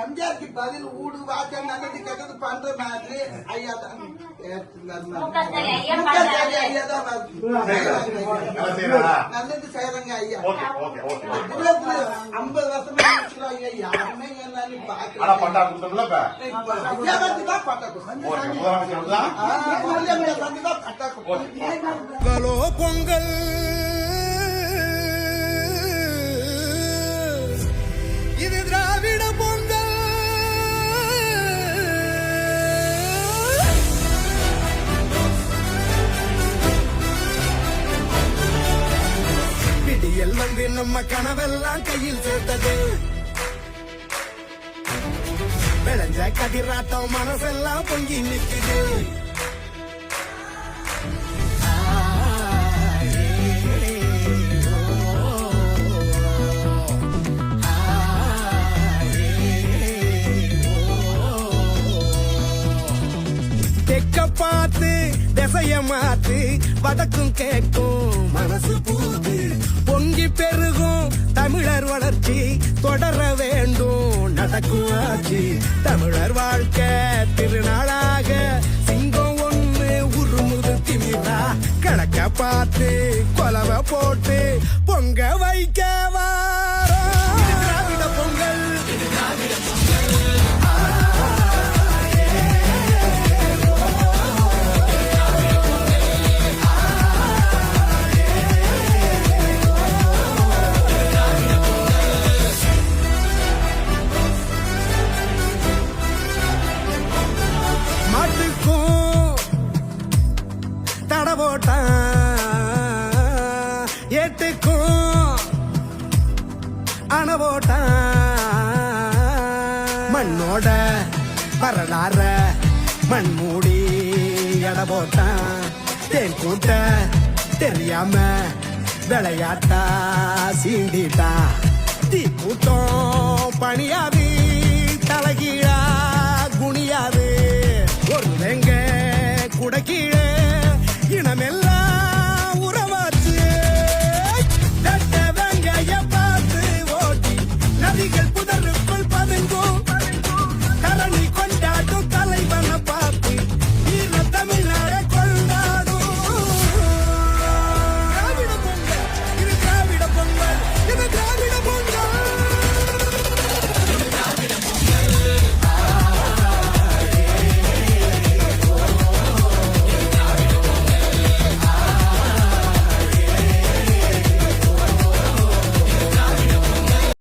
எம்ஜிஆருக்கு பதில் ஊடு வாக்கம் நல்லது கெட்டது பண்ற மாதிரி ஐயா தான் நல்லது செய்யறாங்க ஐயா. 50 வருஷமா ஐயா யாருமே என்னன்னு பாக்கலாம் பட்டா பொங்கல் இது திராவிட பொங்கல். பிடியல் வந்து நம்ம கனவெல்லாம் கையில் சேர்த்தது. விளைஞ்ச கதிராட்டம் மனசெல்லாம் பொங்கி நிற்குது. பார்த்து திசைய மாத்து வடக்கும் கேட்கும் மனசு பூத்து பொங்கி பெருகும் தமிழர் வளர்ச்சி தொடர வேண்டும் நடக்கும் ஆட்சி. தமிழர் வாழ்க்கை திருநாளாக சிங்கம் ஒண்ணு உருமுது திமிரா கணக்க பார்த்து கொலவை போட்டு பொங்க வைக்க திராவிட பொங்கல். ஏட்டுக்கும் அணவோட்டா மண்ணோட வரலாற மண் மூடி எட போட்டான். தேன் கூட்ட தெரியாம விளையாட்டா சீண்டிட்டா. தீ கூட்டம் பணியாது தலகீழா குனியாது. ஒரு வெங்க குடக்கீழே இனமெல்லாம்